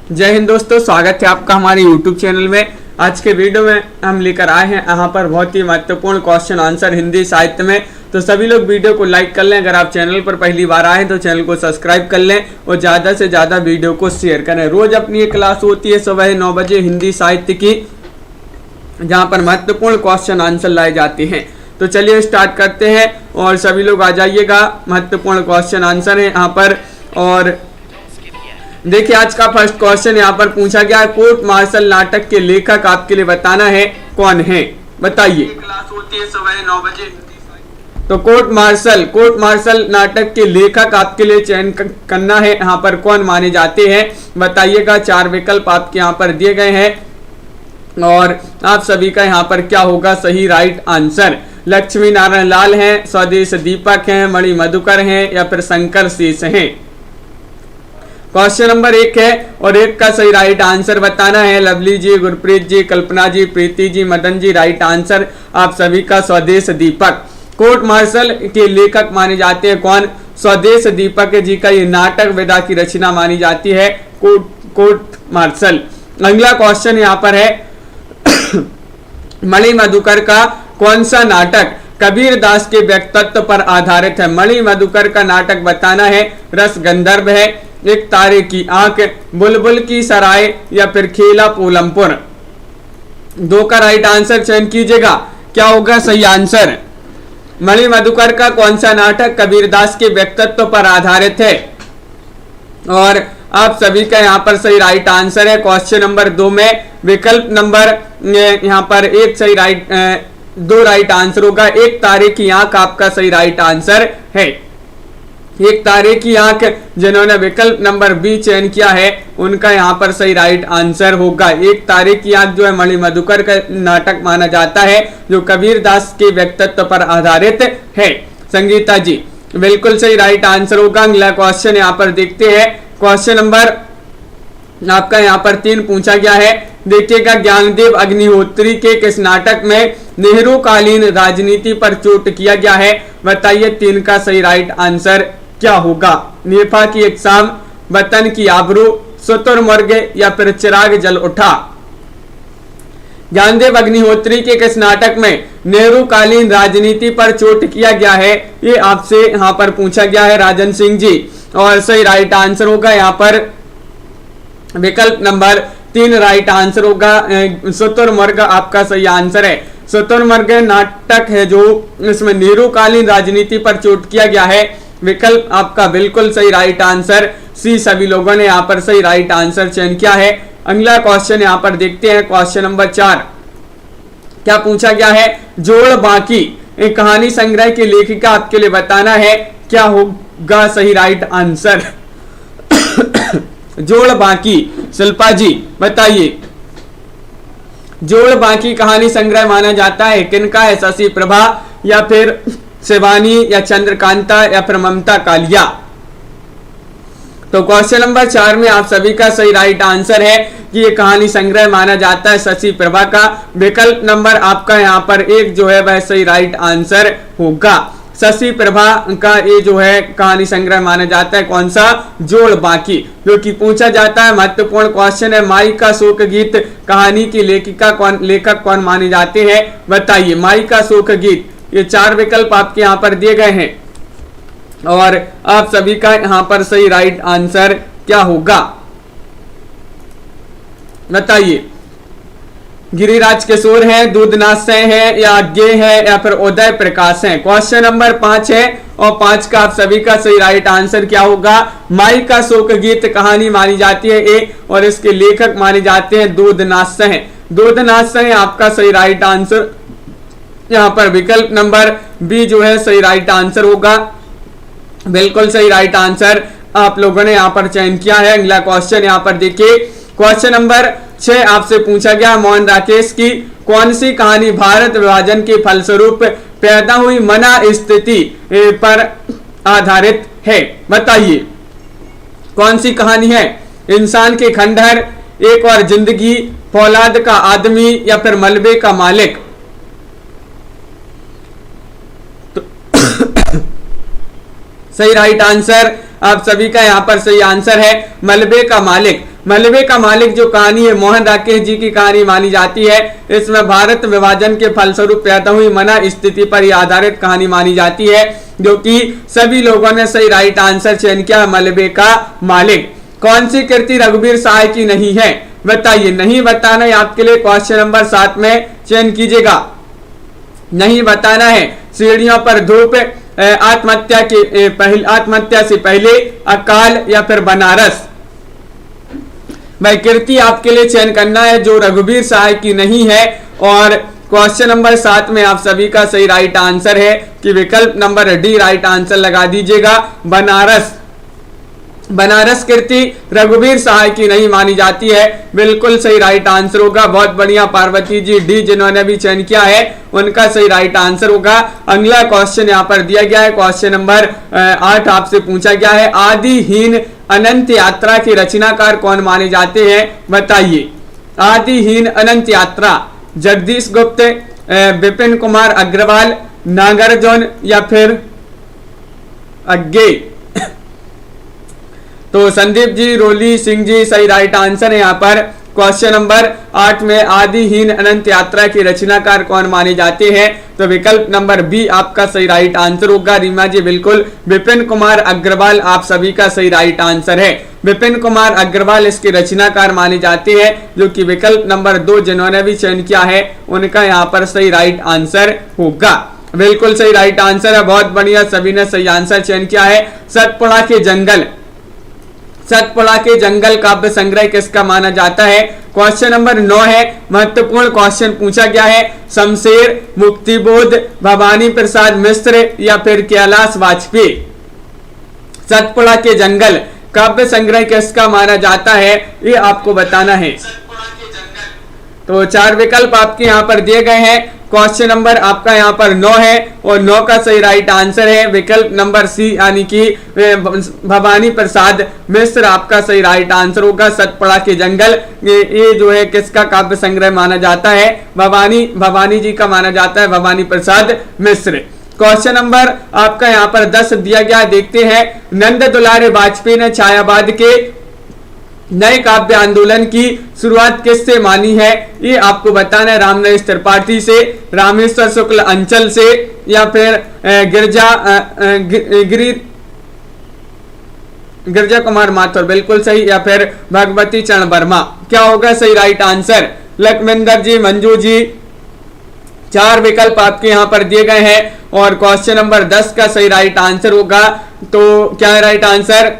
जय हिंद दोस्तों, स्वागत है आपका हमारे YouTube चैनल में। आज के वीडियो में हम लेकर आए हैं यहाँ पर बहुत ही महत्वपूर्ण क्वेश्चन आंसर हिंदी साहित्य में। तो सभी लोग वीडियो को लाइक कर लें। अगर आप चैनल पर पहली बार आए तो चैनल को सब्सक्राइब कर लें और ज़्यादा से ज़्यादा वीडियो को शेयर करें। रोज अपनी एक क्लास होती है सुबह 9 बजे हिंदी साहित्य की, जहाँ पर महत्वपूर्ण क्वेश्चन आंसर लाए जाते हैं। तो चलिए स्टार्ट करते हैं और सभी लोग आ जाइएगा। महत्वपूर्ण क्वेश्चन आंसर है यहाँ पर। और देखिए आज का फर्स्ट क्वेश्चन यहाँ पर पूछा गया है, कोर्ट मार्शल नाटक के लेखक आपके लिए बताना है, कौन है? बताइए। क्लास होती है सुबह 9 बजे। तो कोर्ट मार्शल नाटक के लेखक आपके लिए चयन करना है, यहाँ पर कौन माने जाते हैं बताइएगा। 4 विकल्प आपके यहाँ पर दिए गए हैं और आप सभी का यहाँ पर क्या होगा सही राइट आंसर। लक्ष्मी नारायण लाल हैं, स्वदेश दीपक हैं, मणि मधुकर हैं या फिर शंकर शेष हैं। क्वेश्चन नंबर 1 है और 1 का सही राइट आंसर बताना है। लवली जी, गुरप्रीत जी, कल्पना जी, प्रीति जी, मदन जी, राइट आंसर आप सभी का स्वदेश दीपक। कोर्ट मार्शल के लेखक माने जाते हैं कौन? स्वदेश दीपक जी का ये नाटक विधा की रचना मानी जाती है कोर्ट मार्शल। अगला क्वेश्चन यहाँ पर है मणि मधुकर का कौन सा नाटक कबीर दास के व्यक्तित्व पर आधारित है? मणि मधुकर का नाटक बताना है। रस गंधर्व है, एक तारे की आंख, बुलबुल की सराय या फिर खेला पोलमपुर। 2 का राइट आंसर चयन कीजिएगा, क्या होगा सही आंसर। मणि मधुकर का कौन सा नाटक कबीरदास के व्यक्तित्व पर आधारित है? और आप सभी का यहाँ पर सही राइट आंसर है। क्वेश्चन नंबर 2 में विकल्प नंबर यहाँ पर 1 सही राइट 2 राइट आंसर होगा। एक तारे की आंख आपका सही राइट आंसर है। एक तारे की आंख जिन्होंने विकल्प नंबर बी चयन किया है उनका यहाँ पर सही राइट आंसर होगा। एक तारे की आंख जो है मणि मधुकर का नाटक माना जाता है जो कबीर दास के व्यक्तित्व पर आधारित है। संगीता जी बिल्कुल सही राइट आंसर होगा। अगला क्वेश्चन यहाँ पर देखते हैं। क्वेश्चन नंबर आपका यहाँ पर 3 पूछा गया है। देखिएगा, ज्ञानदेव अग्निहोत्री के किस नाटक में नेहरू कालीन राजनीति पर चोट किया गया है? बताइए 3 का सही राइट आंसर क्या होगा। नेफा की एक शाम, वतन की आबरू, शुतुरमुर्ग या फिर चिराग जल उठा। ज्ञानदेव अग्निहोत्री के किस नाटक में नेहरू कालीन राजनीति पर चोट किया गया है? ये आपसे यहाँ पर पूछा गया है राजन सिंह जी। और सही राइट आंसर होगा यहाँ पर विकल्प नंबर 3 राइट आंसर होगा। शुतुरमुर्ग आपका सही आंसर है। शुतुरमुर्ग नाटक है जो इसमें नेहरू कालीन राजनीति पर चोट किया गया है। विकल्प आपका बिल्कुल सही राइट आंसर सी। सभी लोगों ने यहाँ पर सही राइट आंसर चयन किया है। अगला क्वेश्चन यहाँ पर देखते हैं। क्वेश्चन नंबर 4 क्या पूछा गया है? जोड़ बाकी एक कहानी संग्रह की लेखिका आपके लिए बताना है, क्या होगा सही राइट आंसर। जोड़ बाकी शिल्पा जी बताइए। जोड़ बाकी कहानी संग्रह माना जाता है किनका है? शशि प्रभा या फिर शिवानी या चंद्रकांता या फिर ममता कालिया। तो क्वेश्चन नंबर 4 में आप सभी का सही राइट आंसर है कि ये कहानी संग्रह माना जाता है शशि प्रभा का। विकल्प नंबर आपका यहाँ पर 1 जो है वह सही राइट आंसर होगा। शशि प्रभा का ये जो है कहानी संग्रह माना जाता है कौन सा? जोड़ बाकी, जो कि पूछा जाता है। महत्वपूर्ण क्वेश्चन है। माई का शोक गीत कहानी की लेखक कौन माने जाते हैं? बताइए। माई का शोक गीत, ये 4 विकल्प आपके यहाँ पर दिए गए हैं और आप सभी का यहाँ पर सही राइट आंसर क्या होगा बताइए। गिरिराज किशोर है, दूधनाथ से है या गे है या फिर उदय प्रकाश है। क्वेश्चन नंबर 5 है और 5 का आप सभी का सही राइट आंसर क्या होगा। माई का शोक गीत कहानी मानी जाती है ए और इसके लेखक माने जाते हैं दूधनाथ से। दूधनाथ से आपका सही राइट आंसर यहाँ पर विकल्प नंबर बी जो है सही राइट आंसर होगा। बिल्कुल सही राइट आंसर आप लोगों ने यहाँ पर चयन किया है। अगला क्वेश्चन यहाँ पर देखिए। क्वेश्चन नंबर 6 आपसे पूछा गया, मोहन राकेश की कौन सी कहानी भारत विभाजन के फलस्वरूप पैदा हुई मना स्थिति पर आधारित है? बताइए कौन सी कहानी है। इंसान के खंडहर, एक और जिंदगी, फौलाद का आदमी या फिर मलबे का मालिक। सही राइट आंसर आप सभी का यहाँ पर सही आंसर है मलबे का मालिक। मलबे का मालिक जो कहानी है मोहन राकेश जी की कहानी मानी जाती है। इसमें भारत विभाजन के फलस्वरूप पैदा हुई मना स्थिति पर यह आधारित कहानी मानी जाती है, जो कि सभी लोगों ने सही राइट आंसर चयन किया मलबे का मालिक। कौन सी कृति रघुवीर सहाय की नहीं है, बताइए। नहीं बताना है आपके लिए क्वेश्चन नंबर 7 में चयन कीजिएगा। नहीं बताना है सीढ़ियों पर धूप, आत्महत्या से पहले, अकाल या फिर बनारस। भाई कृति आपके लिए चयन करना है जो रघुवीर सहाय की नहीं है। और क्वेश्चन नंबर 7 में आप सभी का सही राइट आंसर है कि विकल्प नंबर डी राइट आंसर लगा दीजिएगा बनारस। बनारस कृति रघुवीर सहाय की नहीं मानी जाती है, बिल्कुल सही राइट आंसर होगा। बहुत बढ़िया पार्वती जी डी जिन्होंने भी चयन किया है उनका सही राइट आंसर होगा। अगला क्वेश्चन यहाँ पर दिया गया है, क्वेश्चन नंबर 8 आपसे पूछा गया है आदिहीन अनंत यात्रा के रचनाकार कौन माने जाते हैं, बताइए। आदिहीन अनंत यात्रा जगदीश गुप्त, विपिन कुमार अग्रवाल, नागार्जुन या फिर अज्ञे। तो संदीप जी, रोली सिंह जी सही राइट आंसर है यहाँ पर। क्वेश्चन नंबर 8 में आदिहीन अनंत यात्रा के रचनाकार कौन माने जाते हैं, तो विकल्प नंबर बी आपका सही राइट आंसर होगा। रीमा जी बिल्कुल, विपिन कुमार अग्रवाल आप सभी का सही राइट आंसर है। विपिन कुमार अग्रवाल इसके रचनाकार माने जाते हैं, जो कि विकल्प नंबर 2 जिन्होंने भी चयन किया है उनका यहाँ पर सही राइट आंसर होगा। बिल्कुल सही राइट आंसर है, बहुत बढ़िया, सभी ने सही आंसर चयन किया है। सतपुड़ा के जंगल, सतपुड़ा के जंगल काव्य संग्रह किसका माना जाता है। क्वेश्चन नंबर 9 है, महत्वपूर्ण क्वेश्चन पूछा गया है। शमशेर, मुक्तिबोध, भवानी प्रसाद मिश्र या फिर कैलाश वाजपेयी। सतपुड़ा के जंगल काव्य संग्रह किसका माना जाता है, ये आपको बताना है। तो 4 विकल्प आपके यहाँ पर दिए गए हैं। क्वेश्चन नंबर आपका यहाँ पर 9 है और 9 का सही राइट आंसर है विकल्प नंबर सी, यानी कि भवानी प्रसाद मिश्र आपका सही राइट आंसर होगा। सतपुड़ा के जंगल ये जो है किसका काव्य संग्रह माना जाता है, भवानी जी का माना जाता है, भवानी प्रसाद मिश्र। क्वेश्चन नंबर आपका यहाँ पर 10 दिया गया, देखते हैं। नंद दुलारे वाजपेयी ने छायावाद के नए काव्य आंदोलन की शुरुआत किससे मानी है, ये आपको बताना है। रामनरेश त्रिपाठी से, रामेश्वर शुक्ल अंचल से या फिर गिरजा कुमार माथुर, बिल्कुल सही, या फिर भगवती चरण वर्मा। क्या होगा सही राइट आंसर, लखविंदर जी, मंजू जी। 4 विकल्प आपके यहाँ पर दिए गए हैं और क्वेश्चन नंबर 10 का सही राइट आंसर होगा। तो क्या है राइट आंसर,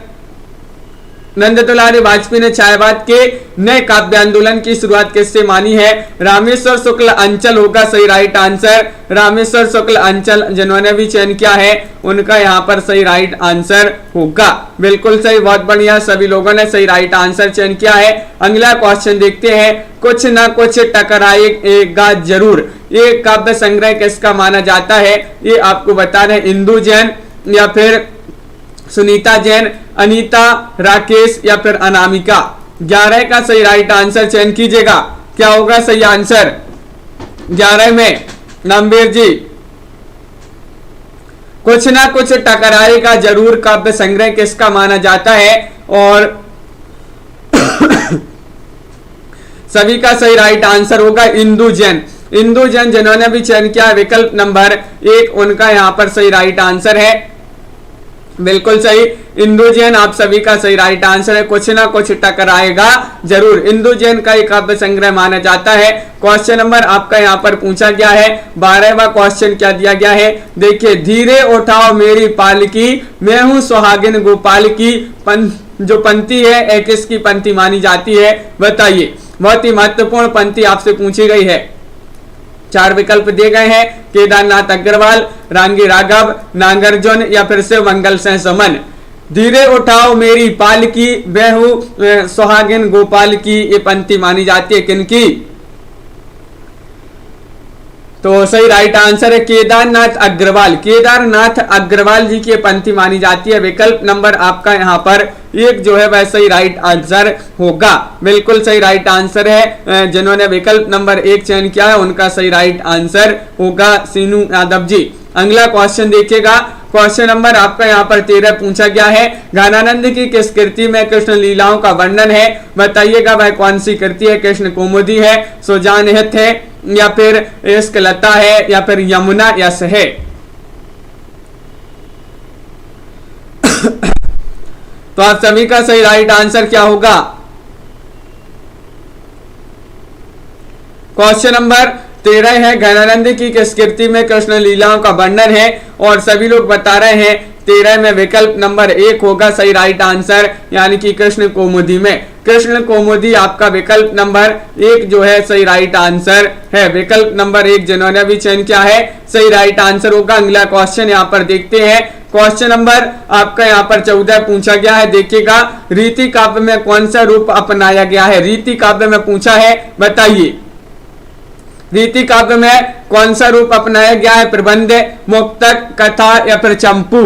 नंद दुलारे वाजपेयी ने छायावाद के नए काव्य आंदोलन की शुरुआत किससे मानी है, रामेश्वर शुक्ल अंचल होगा सही राइट आंसर। रामेश्वर शुक्ल अंचल जिन्होंने भी चयन किया है उनका यहाँ पर सही राइट आंसर होगा। बिल्कुल सही, बहुत बढ़िया, सभी लोगों ने सही राइट आंसर चयन किया है। अगला क्वेश्चन देखते हैं। कुछ ना कुछ टकराएगा जरूर, ये काव्य संग्रह किसका माना जाता है, ये आपको बताना है। इंदु जैन या फिर सुनीता जैन, अनीता, राकेश या फिर अनामिका। 11 का सही राइट आंसर चयन कीजिएगा। क्या होगा सही आंसर 11 में, नंबेर जी। कुछ ना कुछ टकराएगा जरूर काव्य संग्रह किसका माना जाता है, और सभी का सही राइट आंसर होगा इंदु जैन। इंदु जैन जिन्होंने भी चयन किया विकल्प नंबर 1 उनका यहाँ पर सही राइट आंसर है। बिल्कुल सही, इंदु जैन आप सभी का सही राइट आंसर है। कुछ ना कुछ टकराएगा जरूर, इंदु जैन का एक काव्य संग्रह माना जाता है। क्वेश्चन नंबर आपका यहाँ पर पूछा गया है 12वां क्वेश्चन क्या दिया गया है, देखिए। धीरे उठाओ मेरी पालकी, मैं हूँ सुहागिन गोपाल की, जो पंक्ति है किसकी पंक्ति मानी जाती है, बताइए। बहुत ही महत्वपूर्ण पंक्ति आपसे पूछी गई है। 4 विकल्प दिए गए हैं। केदारनाथ अग्रवाल, रांगी राघव, नागार्जुन या फिर शिव मंगल से समन। धीरे उठाओ मेरी पालकी, वह हूं सुहागिन गोपाल की, ये पंक्ति मानी जाती है किनकी, तो सही राइट आंसर है केदारनाथ अग्रवाल। केदारनाथ अग्रवाल जी की पंक्ति मानी जाती है। विकल्प नंबर आपका यहाँ पर 1 जो है वह सही राइट आंसर होगा। बिल्कुल सही राइट आंसर है। जिन्होंने विकल्प नंबर 1 चयन किया है उनका सही राइट आंसर होगा सीनू यादव जी। अगला क्वेश्चन देखिएगा। क्वेश्चन नंबर आपका यहाँ पर 13 पूछा गया है, घनानंद की किस कृति में कृष्ण लीलाओं का वर्णन है? बताइएगा वह कौन सी कृति है। कृष्ण कौमुदी है, सुजानहित है, या फिर इश्क लता है, या फिर यमुना यश है। तो आप सभी का सही राइट आंसर क्या होगा? क्वेश्चन नंबर 13 है, घनानंद की किस कृति में कृष्ण लीलाओं का वर्णन है, और सभी लोग बता रहे हैं 13 में विकल्प नंबर 1 होगा सही राइट आंसर, यानी कि कृष्ण कौमुदी में। कृष्ण कौमुदी आपका विकल्प नंबर 1 जो है सही राइट आंसर है। विकल्प नंबर 1 जिन्होंने भी चयन किया है सही राइट आंसर होगा। अगला क्वेश्चन यहाँ पर देखते हैं। क्वेश्चन नंबर आपका यहाँ पर 14 पूछा गया है। देखिएगा, रीति काव्य में कौन सा रूप अपनाया गया है? रीति काव्य में पूछा है, बताइए रीति काव्य में कौन सा रूप अपनाया गया है? प्रबंध, मुक्तक, कथा या फिर चंपू।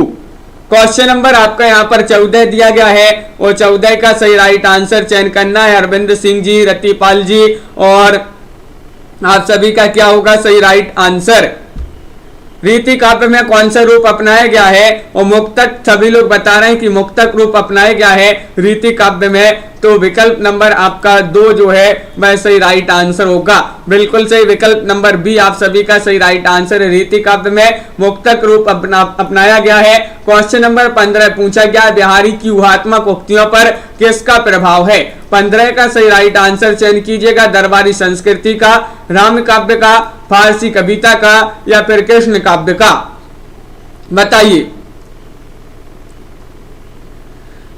क्वेश्चन नंबर आपका यहाँ पर 14 दिया गया है, और 14 का सही राइट आंसर चयन करना है। अरविंद सिंह जी, रतिपाल जी, और आप सभी का क्या होगा सही राइट आंसर? रीति काव्य में कौन सा रूप अपनाया गया है? और मुक्तक, सभी लोग बता रहे हैं कि मुक्तक रूप अपनाया गया है रीति काव्य में। तो विकल्प नंबर आपका 2 जो है वह सही राइट आंसर होगा। बिल्कुल सही, विकल्प नंबर बी आप सभी का सही राइट आंसर है। रीति काव्य में मुक्तक रूप अपनाया गया है। क्वेश्चन नंबर 15 पूछा गया, बिहारी की ऊहात्मक उक्तियों पर किसका प्रभाव है? 15 का सही राइट आंसर चयन कीजिएगा। दरबारी संस्कृति का, राम काव्य का, फारसी कविता का, या फिर कृष्ण काव्य का, बताइए।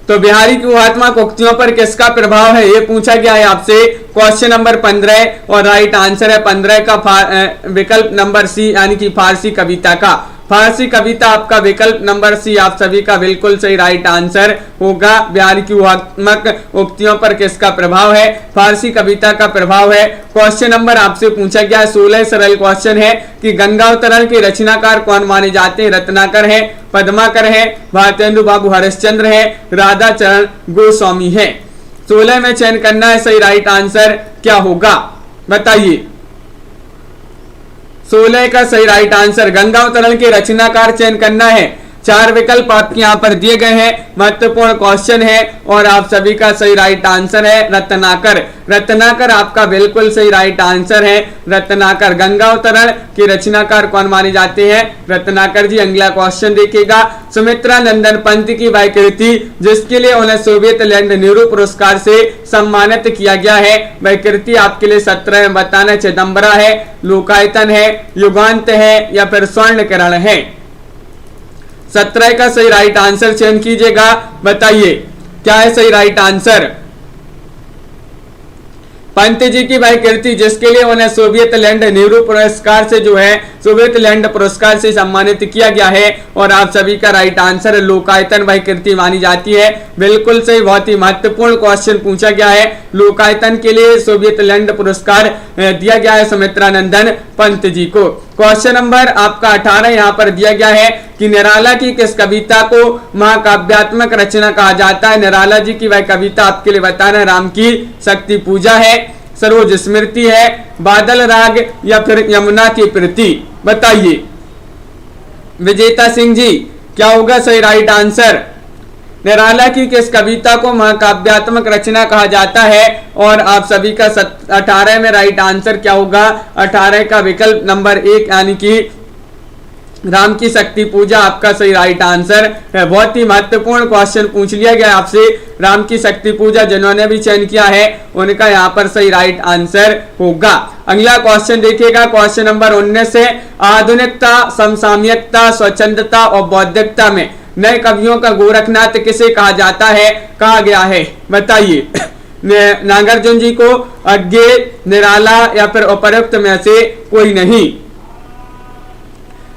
तो बिहारी की ऊहात्मक उक्तियों पर किसका प्रभाव है, ये पूछा गया है आपसे। क्वेश्चन नंबर 15 और राइट आंसर है 15 का विकल्प नंबर सी, यानी कि फारसी कविता का। फारसी कविता आपका विकल्प नंबर सी आप सभी का बिल्कुल सही राइट आंसर होगा। बिहारी की ऊहात्मक उक्तियों पर किसका प्रभाव है? फारसी कविता का प्रभाव है। क्वेश्चन नंबर आपसे पूछा गया 16 सरल क्वेश्चन है कि गंगावतरण के रचनाकार कौन माने जाते हैं? रत्नाकर है, पद्माकर है, भारतेंदु बाबू हरिश्चंद्र है, राधा चरण गोस्वामी है। 16 में चयन करना है, सही राइट आंसर क्या होगा बताइए। 16 का सही राइट आंसर गंगावतरण के रचनाकार चयन करना है। 4 विकल्प आपके यहाँ पर दिए गए हैं, महत्वपूर्ण क्वेश्चन है और आप सभी का सही राइट आंसर है रत्नाकर। रत्नाकर आपका बिल्कुल सही राइट आंसर है। रत्नाकर गंगावतरण के रचनाकार कौन माने जाते हैं? रत्नाकर जी। अगला क्वेश्चन देखिएगा, सुमित्रा नंदन पंत की वह कृति जिसके लिए उन्हें सोवियत लैंड नेहरू पुरस्कार से सम्मानित किया गया है, वह कृति आपके लिए 17 में बताना। चिदम्बरा है, लोकायतन है, युगांत है या फिर स्वर्णकिरण है। 17 का सही राइट आंसर चयन कीजिएगा, बताइए क्या है सही राइट आंसर। पंत जी की वह कृति जिसके लिए उन्हें सोवियत लैंड नेहरू पुरस्कार से जो है सोवियत लैंड पुरस्कार से सम्मानित किया गया है और आप सभी का राइट आंसर लोकायतन वह कृति मानी जाती है। बिल्कुल सही, बहुत ही महत्वपूर्ण क्वेश्चन पूछा गया है। लोकायतन के लिए सोवियत लैंड पुरस्कार दिया गया है सुमित्रा नंदन पंत जी को। क्वेश्चन नंबर आपका 18 यहाँ पर दिया गया है कि निराला की किस कविता को महाकाव्यात्मक रचना कहा जाता है। निराला जी की वह कविता आपके लिए बताना, राम की शक्ति पूजा है, सरोज स्मृति है, बादल राग या फिर यमुना की प्रति, बताइए विजेता सिंह जी क्या होगा सही राइट आंसर। निराला की किस कविता को महाकाव्यात्मक रचना कहा जाता है और आप सभी का 18 में राइट आंसर क्या होगा। 18 का विकल्प नंबर 1 यानी कि राम की शक्ति पूजा आपका सही राइट आंसर है। बहुत ही महत्वपूर्ण क्वेश्चन पूछ लिया गया आपसे। राम की शक्ति पूजा जिन्होंने भी चयन किया है उनका यहाँ पर सही राइट आंसर होगा। अगला क्वेश्चन देखिएगा, क्वेश्चन नंबर 19 है आधुनिकता, समसामयिकता, स्वच्छंदता और बौद्धिकता में नए कवियों का गोरखनाथ किसे कहा जाता है, कहा गया है, बताइए। नागार्जुन जी को, अज्ञे, निराला या फिर उपरोक्त में से कोई नहीं।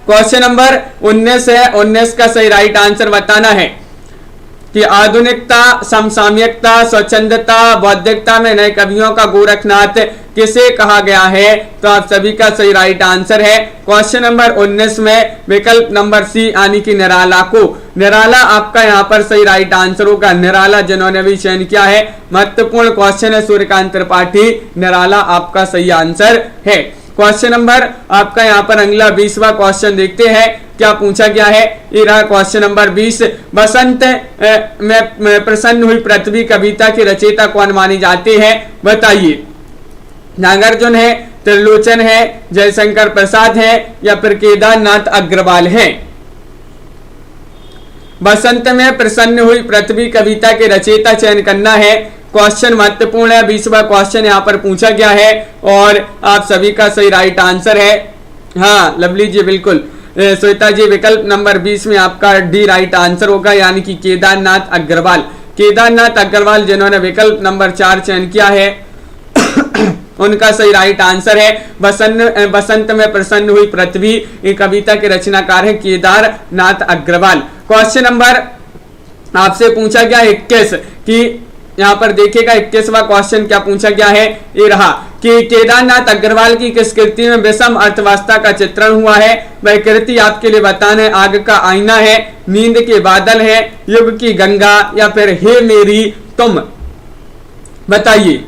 क्वेश्चन नंबर 19 है, 19 का सही राइट आंसर बताना है कि आधुनिकता, समसामयिकता, स्वच्छंदता, बौद्धिकता में नए कवियों का गोरखनाथ किसे कहा गया है, तो आप सभी का सही राइट आंसर है क्वेश्चन नंबर 19 में विकल्प नंबर सी यानी कि निराला को। निराला आपका यहाँ पर सही राइट आंसर होगा। निराला जिन्होंने भी चयन किया है, महत्वपूर्ण क्वेश्चन है, सूर्यकांत त्रिपाठी, निराला आपका सही आंसर है। क्वेश्चन नंबर आपका यहाँ पर अगला 20वां क्वेश्चन देखते हैं क्या पूछा गया है। ये रहा क्वेश्चन नंबर 20। बसंत में प्रसन्न हुई पृथ्वी कविता के रचयिता कौन माने जाते हैं, बताइए। नागार्जुन है, त्रिलोचन है, जयशंकर प्रसाद है या फिर केदारनाथ अग्रवाल है। बसंत में प्रसन्न हुई पृथ्वी कविता के रचयिता चयन करना है। क्वेश्चन महत्वपूर्ण है, 20वां क्वेश्चन यहाँ पर पूछा गया है और आप सभी का सही राइट आंसर है। हाँ लवली जी बिल्कुल, श्वेता जी विकल्प नंबर 20 में आपका डी राइट आंसर होगा, यानी कि केदारनाथ अग्रवाल। केदारनाथ अग्रवाल जिन्होंने विकल्प नंबर 4 चयन किया है उनका सही राइट आंसर है। बसंत में प्रसन्न हुई पृथ्वी ये कविता के रचनाकार है केदारनाथ अग्रवाल। क्वेश्चन नंबर आपसे पूछा गया 21 कि यहाँ पर देखिएगा 21वां क्वेश्चन क्या पूछा गया है। ये रहा कि केदारनाथ अग्रवाल की किस कृति में विषम अर्थव्यवस्था का चित्रण हुआ है। वह कृति आपके लिए बताना है। आग का आईना है, नींद के बादल है, युग की गंगा या फिर हे मेरी तुम, बताइए।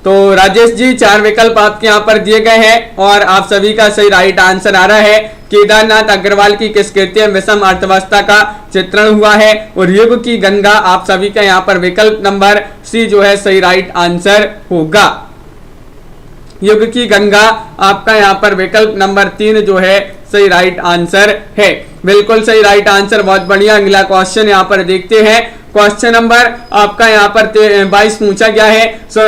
तो राजेश जी 4 विकल्प आपके यहाँ पर दिए गए हैं और आप सभी का सही राइट आंसर आ रहा है। केदारनाथ अग्रवाल की किस कृति में विषम अर्थव्यवस्था का चित्रण हुआ है और युग की गंगा आप सभी का यहाँ पर विकल्प नंबर सी जो है सही राइट आंसर होगा। युग की गंगा आपका यहाँ पर विकल्प नंबर 3 जो है सही राइट आंसर है। बिल्कुल सही राइट आंसर, बहुत बढ़िया। अगला क्वेश्चन यहाँ पर देखते हैं। क्वेश्चन नंबर आपका यहाँ पर 22 पूछा गया है।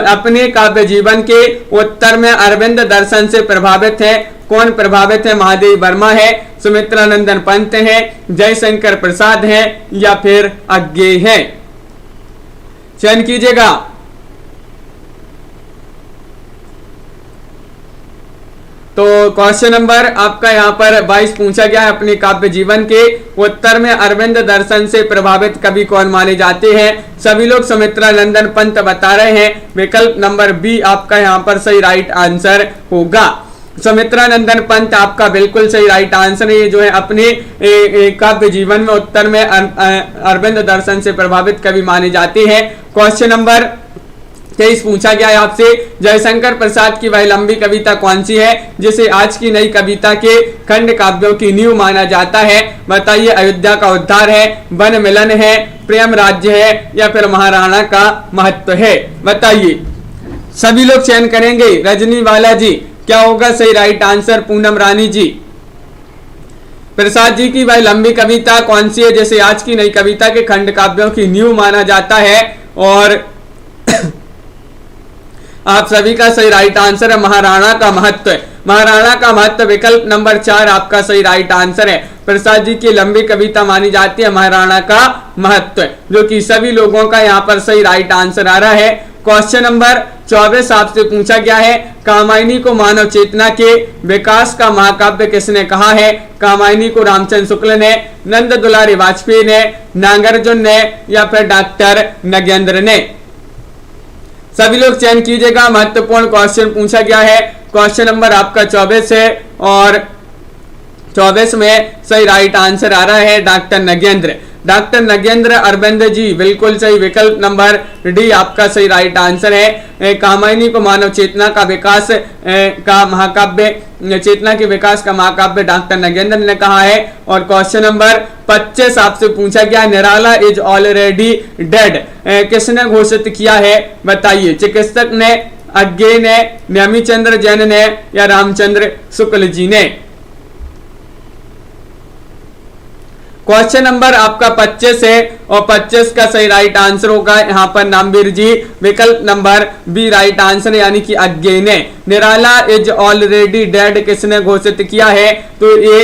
अपने काव्य जीवन के उत्तर में अरविंद दर्शन से प्रभावित है। कौन प्रभावित है? महादेव वर्मा है, सुमित्रा नंदन पंत है, जयशंकर प्रसाद है या फिर अज्ञेय है। चयन कीजिएगा। तो क्वेश्चन नंबर आपका यहाँ पर 22 पूछा गया है। अपने काव्य जीवन के उत्तर में अरविंद दर्शन से प्रभावित कवि कौन माने जाते हैं? सभी लोग सुमित्रा नंदन पंत बता रहे हैं। विकल्प नंबर बी आपका यहाँ पर सही राइट आंसर होगा। सुमित्रा नंदन पंत आपका बिल्कुल सही राइट आंसर है। ये जो है अपने काव्य जीवन में उत्तर में अरविंद दर्शन से प्रभावित कवि माने जाते हैं। क्वेश्चन नंबर 23 पूछा गया है आपसे। जयशंकर प्रसाद की वह लंबी कविता कौन सी है जिसे आज की नई कविता के खंड काव्यों की नींव माना जाता है? बताइए। अयोध्या का उद्धार है, वन मिलन है, प्रेम राज्य है या फिर महाराणा का महत्व है? बताइए। सभी लोग चयन करेंगे। रजनी वाला जी क्या होगा सही राइट आंसर? पूनम रानी जी। प्रसाद जी की वह लंबी कविता कौन सी है जिसे आज की नई कविता के खंड काव्यों की नींव माना जाता है? और आप सभी का सही राइट आंसर है महाराणा का महत्व। महाराणा का महत्व विकल्प नंबर 4 आपका सही राइट आंसर है। प्रसाद जी की लंबी कविता मानी जाती है महाराणा का महत्व, जो कि सभी लोगों का यहाँ पर सही राइट आंसर आ रहा है। क्वेश्चन नंबर 24 आपसे पूछा गया है। कामायनी को मानव चेतना के विकास का महाकाव्य किसने कहा है? कामायनी को रामचंद्र शुक्ल ने, नंद दुलारी वाजपेयी ने, नागार्जुन ने या फिर डॉक्टर नगेंद्र ने? सभी लोग चयन कीजिएगा। महत्वपूर्ण क्वेश्चन पूछा गया है। क्वेश्चन नंबर आपका 24 है और 24 में सही राइट आंसर आ रहा है डॉक्टर नगेंद्र। डॉक्टर नगेंद्र अरविंद जी बिल्कुल सही। विकल्प नंबर डी आपका सही राइट आंसर है। कामायनी को मानव चेतना का विकास का महाकाव्य, चेतना के विकास का महाकाव्य डॉक्टर नगेंद्र ने कहा है। और क्वेश्चन नंबर 25 आपसे पूछा गया। निराला इज ऑलरेडी डेड किसने घोषित किया है? बताइए। चिकित्सक ने, अज्ञेय ने, नेमिचंद्र जैन ने या रामचंद्र शुक्ल जी ने? क्वेश्चन नंबर आपका 25 है और 25 का सही राइट आंसर होगा यहाँ पर नामवीर जी। विकल्प नंबर बी राइट आंसर यानी कि अज्ञेय ने। निराला इज ऑलरेडी डेड किसने घोषित किया है? तो ये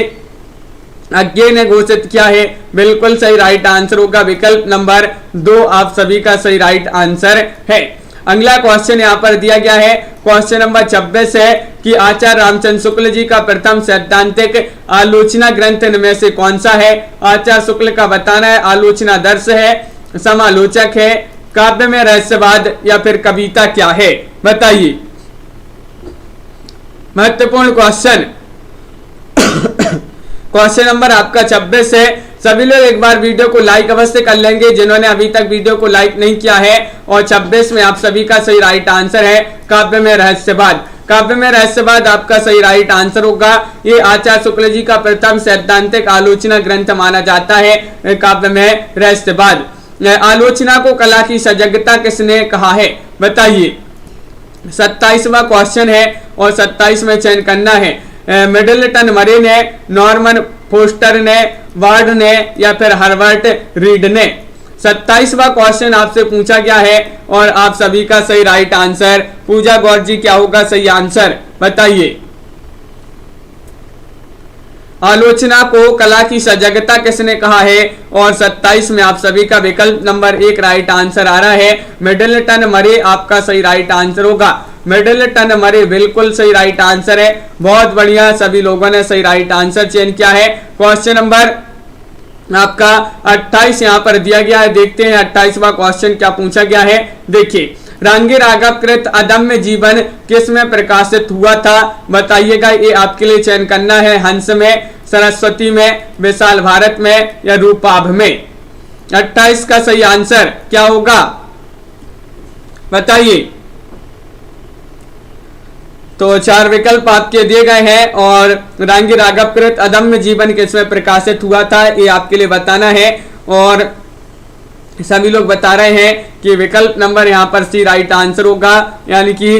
अज्ञेय ने घोषित किया है। बिल्कुल सही राइट आंसर होगा। विकल्प नंबर 2 आप सभी का सही राइट आंसर है। अगला क्वेश्चन यहाँ पर दिया गया है। क्वेश्चन नंबर 26 है कि आचार्य रामचंद्र शुक्ल जी का प्रथम सैद्धांतिक आलोचना ग्रंथ इनमें से कौन सा है? आचार्य शुक्ल का बताना है आलोचना दर्श है, समालोचक है, काव्य में रहस्यवाद या फिर कविता क्या है? बताइए। महत्वपूर्ण क्वेश्चन। क्वेश्चन नंबर आपका 26 है। सभी लोग एक बार वीडियो को लाइक अवश्य कर लेंगे जिन्होंने अभी तक वीडियो को लाइक नहीं किया है। और 26 में आप सभी का सही राइट आंसर है काव्य में रहस्यवाद। काव्य में रहस्यवाद आपका सही राइट आंसर होगा। ये आचार्य शुक्ल जी का प्रथम सैद्धांतिक आलोचना ग्रंथ माना जाता है काव्य में रहस्यवाद। आलोचना को कला की सजगता किसने कहा है, बताइए। 27वां क्वेश्चन है और 27 में चयन करना है। मिडलटन मरे ने, नॉर्मन फोस्टर ने, वार्ड ने या फिर हर्बर्ट रीड ने। 27वां क्वेश्चन आपसे पूछा गया है और आप सभी का सही राइट आंसर पूजा गौर जी क्या होगा सही आंसर, बताइए। आलोचना को कला की सजगता किसने कहा है और 27 में आप सभी का विकल्प नंबर 1 राइट आंसर आ रहा है। मिडलटन मरे आपका सही राइट आंसर होगा। मिडलटन मरे बिल्कुल सही राइट आंसर है। बहुत बढ़िया, सभी लोगों ने सही राइट आंसर चयन किया है। क्वेश्चन नंबर आपका 28 यहाँ पर दिया गया है। देखते हैं 28वां क्वेश्चन क्या पूछा गया है। देखिए, रांगी राघवकृत अदम्य जीवन किस में प्रकाशित हुआ था, बताइएगा। ये आपके लिए चयन करना है। हंस में, सरस्वती में, विशाल भारत में या रूपाभ में। 28 का सही आंसर क्या होगा, बताइए। तो 4 विकल्प आपके दिए गए हैं और रांगी राघवकृत अदम्य जीवन किसमें प्रकाशित हुआ था ये आपके लिए बताना है। और सभी लोग बता रहे हैं कि विकल्प नंबर यहां पर सी राइट आंसर होगा, यानी कि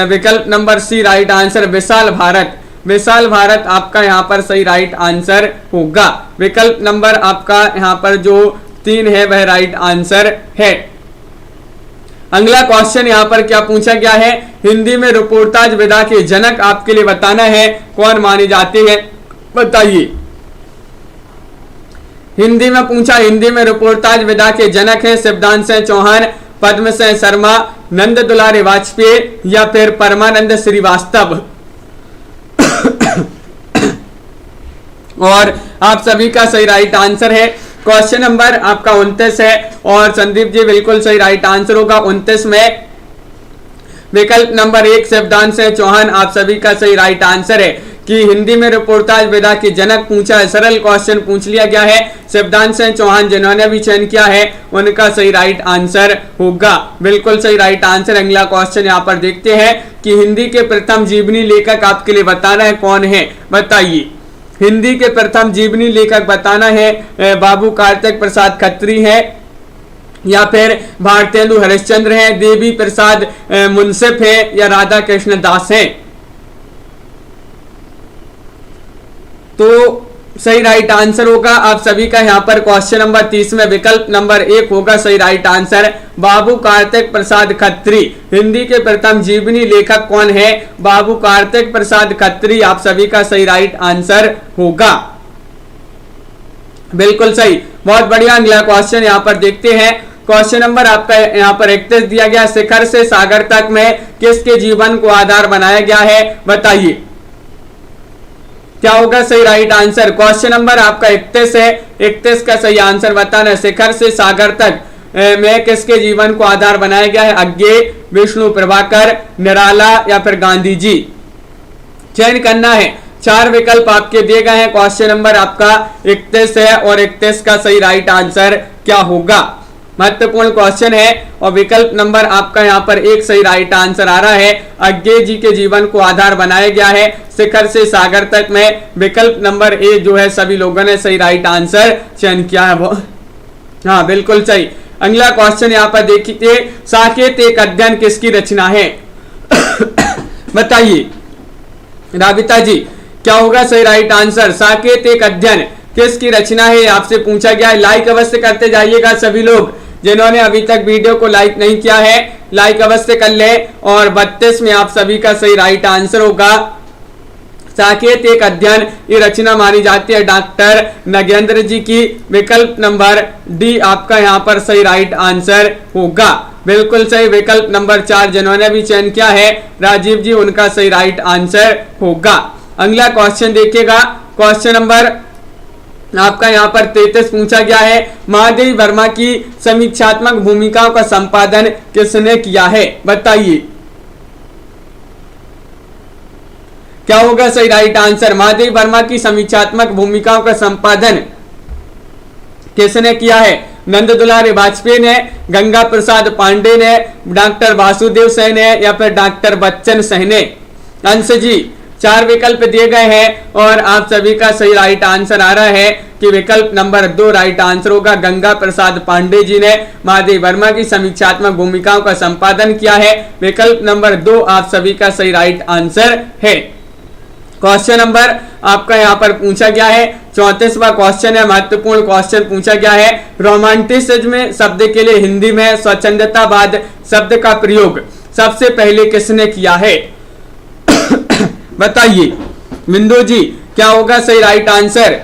विकल्प नंबर सी राइट आंसर विशाल भारत। विशाल भारत आपका यहां पर सही राइट आंसर होगा। विकल्प नंबर आपका यहां पर जो 3 है वह राइट आंसर है। अगला क्वेश्चन यहाँ पर क्या पूछा गया है। हिंदी में रिपोर्टाज विधा के जनक आपके लिए बताना है कौन माने जाते हैं, बताइए। हिंदी में पूछा, हिंदी में रिपोर्टाज विधा के जनक हैं शिवदान सिंह चौहान, पद्म सिंह शर्मा, नंद दुलारे वाजपेयी या फिर परमानंद श्रीवास्तव। और आप सभी का सही राइट आंसर है। क्वेश्चन नंबर आपका 29 है और संदीप जी बिल्कुल सही राइट आंसर होगा। 29 में विकल्प नंबर 1 शिवदान सिंह चौहान आप सभी का सही राइट आंसर है कि हिंदी में रिपोर्टाज विधा के जनक पूछा है। सरल क्वेश्चन पूछ लिया गया है। शिवदान सिंह चौहान जिन्होंने भी चयन किया है उनका सही राइट आंसर होगा। बिल्कुल सही राइट आंसर। अगला क्वेश्चन यहाँ पर देखते हैं कि हिंदी के प्रथम जीवनी लेखक आपके लिए बताना है कौन है, बताइए। हिंदी के प्रथम जीवनी लेखक बताना है बाबू कार्तिक प्रसाद खत्री है या फिर भारतेंदु हरिश्चंद्र हैं, देवी प्रसाद मुंसिफ है या राधा कृष्ण दास हैं। तो सही राइट आंसर होगा आप सभी का यहाँ पर क्वेश्चन नंबर 30 में विकल्प नंबर 1 होगा सही राइट आंसर। बाबू कार्तिक प्रसाद खत्री। हिंदी के प्रथम जीवनी लेखक कौन है, बाबू कार्तिक प्रसाद खत्री आप सभी का सही राइट आंसर होगा। बिल्कुल सही, बहुत बढ़िया। अगला क्वेश्चन यहाँ पर देखते हैं। क्वेश्चन नंबर आपका यहाँ पर 31 दिया गया। शिखर से सागर तक में किसके जीवन को आधार बनाया गया है, बताइए। क्या होगा सही राइट आंसर। क्वेश्चन नंबर आपका 31 है। 31 का सही आंसर बताना है। शिखर से सागर तक में किसके जीवन को आधार बनाया गया है, अज्ञे, विष्णु प्रभाकर, निराला या फिर गांधी जी। चयन करना है। 4 विकल्प आपके दिए गए हैं। क्वेश्चन नंबर आपका 31 है और 31 का सही राइट आंसर क्या होगा। महत्वपूर्ण क्वेश्चन है और विकल्प नंबर आपका यहाँ पर 1 सही राइट आंसर आ रहा है। अज्ञे जी के जीवन को आधार बनाया गया है शिखर से सागर तक में। विकल्प नंबर ए जो है सभी लोगों ने सही राइट आंसर चयन किया है वो, हाँ बिल्कुल सही। अगला क्वेश्चन यहाँ पर देखिए। साकेत एक अध्ययन किसकी रचना है, बताइए। राबिता जी क्या होगा सही राइट आंसर। साकेत एक अध्ययन किसकी रचना है आपसे पूछा गया है। लाइक अवश्य करते जाइएगा सभी लोग। जिन्होंने अभी तक वीडियो को लाइक नहीं किया है लाइक अवश्य कर ले। और 32 में आप सभी का सही राइट आंसर होगा साकेत एक अध्ययन। ये रचना मानी जाती है डॉक्टर नगेंद्र जी की। विकल्प नंबर डी आपका यहाँ पर सही राइट आंसर होगा। बिल्कुल सही। विकल्प नंबर 4 जिन्होंने भी चयन किया है राजीव जी उनका सही राइट आंसर होगा। अगला क्वेश्चन देखिएगा। क्वेश्चन नंबर आपका यहाँ पर 33 पूछा गया है। महादेवी वर्मा की समीक्षात्मक भूमिकाओं का संपादन किसने किया है, बताइए। क्या होगा सही राइट आंसर? महादेव वर्मा की समीक्षात्मक भूमिकाओं का संपादन किसने किया है? नंद दुलारी वाजपेयी ने, गंगा प्रसाद पांडे ने, डॉक्टर वासुदेव सेन ने, या फिर डॉक्टर बच्चन सिंह ने? अंश जी 4 विकल्प दिए गए हैं और आप सभी का सही राइट आंसर आ रहा है कि विकल्प नंबर 2 राइट आंसर होगा। गंगा प्रसाद पांडे जी ने महादेव वर्मा की समीक्षात्मक भूमिकाओं का संपादन किया है। विकल्प नंबर 2 आप सभी का सही राइट आंसर है। क्वेश्चन नंबर आपका यहाँ पर पूछा गया है 34वां क्वेश्चन है, महत्वपूर्ण क्वेश्चन पूछा गया है। रोमांटिसिज्म शब्द के लिए हिंदी में स्वच्छंदतावाद शब्द का प्रयोग सबसे पहले किसने किया है? बताइए बिंदु जी, क्या होगा सही राइट आंसर?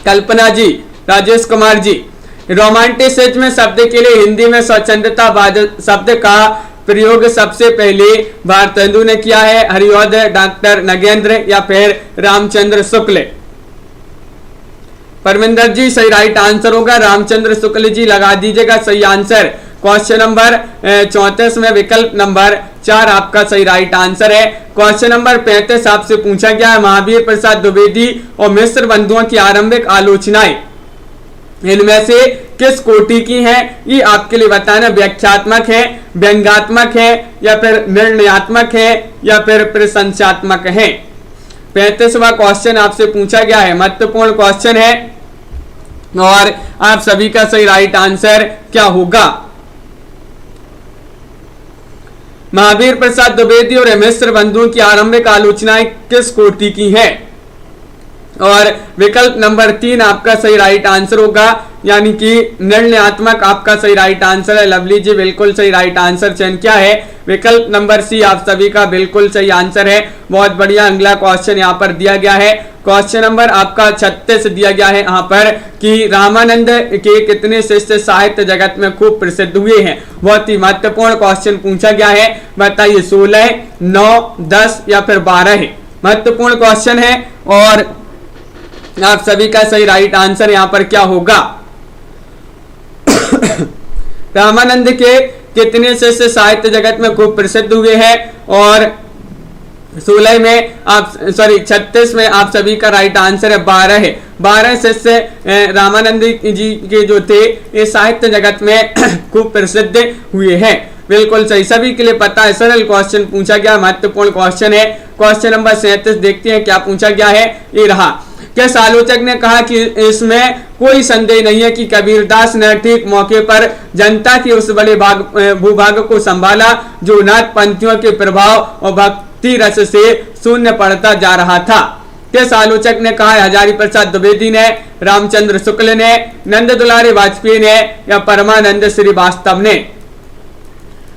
कल्पना जी, राजेश कुमार जी। रोमांटिसिज्म शब्द के लिए हिंदी में स्वच्छंदतावाद शब्द का प्रयोग सबसे पहले भारतेंदु ने किया है, हरिओदय, डॉक्टर नगेंद्र या फिर रामचंद्र शुक्ल? परमिंदर जी सही राइट आंसर होगा रामचंद्र शुक्ल जी, लगा दीजिएगा सही आंसर। क्वेश्चन नंबर 34 में विकल्प नंबर 4 आपका सही राइट आंसर है। क्वेश्चन नंबर 35 आपसे पूछा गया है, महावीर प्रसाद द्विवेदी और मिश्र बंधुओं की आरंभिक आलोचनाएं इनमें से किस कोटि की हैं? ये आपके लिए बताना, व्याख्यात्मक है, व्यंग्यात्मक है, या फिर निर्णयात्मक है, या फिर प्रशंसात्मक है? 35वां क्वेश्चन आपसे पूछा गया है, महत्वपूर्ण क्वेश्चन है और आप सभी का सही राइट आंसर क्या होगा? महावीर प्रसाद द्विवेदी और मिश्र बंधुओं की आरंभिक आलोचनाएं किस कोटि की हैं? और विकल्प नंबर 3 आपका सही राइट आंसर होगा, यानी कि निर्णयात्मक आपका सही राइट आंसर है। लवली जी बिल्कुल सही राइट आंसर चयन किया है। विकल्प नंबर सी आप सभी का बिल्कुल सही आंसर है। बहुत बढ़िया। अगला क्वेश्चन यहाँ पर दिया गया है, क्वेश्चन नंबर आपका 36 दिया गया है यहाँ पर कि रामानंद के कितने शिष्य साहित्य जगत में खूब प्रसिद्ध हुए हैं? बहुत ही महत्वपूर्ण क्वेश्चन पूछा गया है। बताइए 16, 9, 10 या फिर 12 है? महत्वपूर्ण क्वेश्चन है और आप सभी का सही राइट आंसर यहाँ पर क्या होगा? रामानंद के कितने शिष्य साहित्य जगत में खूब प्रसिद्ध हुए हैं? और 16 में आप 36 में आप सभी का राइट आंसर है 12 है। 12 शिष्य रामानंद जी के जो थे ये साहित्य जगत में खूब प्रसिद्ध हुए हैं। बिल्कुल सही, सभी के लिए पता है, सरल क्वेश्चन पूछा गया, महत्वपूर्ण क्वेश्चन है। क्वेश्चन नंबर 37 देखते हैं क्या पूछा गया है। ये रहा, किस आलोचक ने कहा कि इसमें कोई संदेह नहीं है कि कबीरदास ने ठीक मौके पर जनता के उस बड़े भूभाग को संभाला जो नाथ पंथियों के प्रभाव और भक्ति रस से शून्य पड़ता जा रहा था? किस आलोचक ने कहा है? हजारी प्रसाद द्विवेदी ने, रामचंद्र शुक्ल ने, नंद दुलारी वाजपेयी ने या परमानंद श्रीवास्तव ने?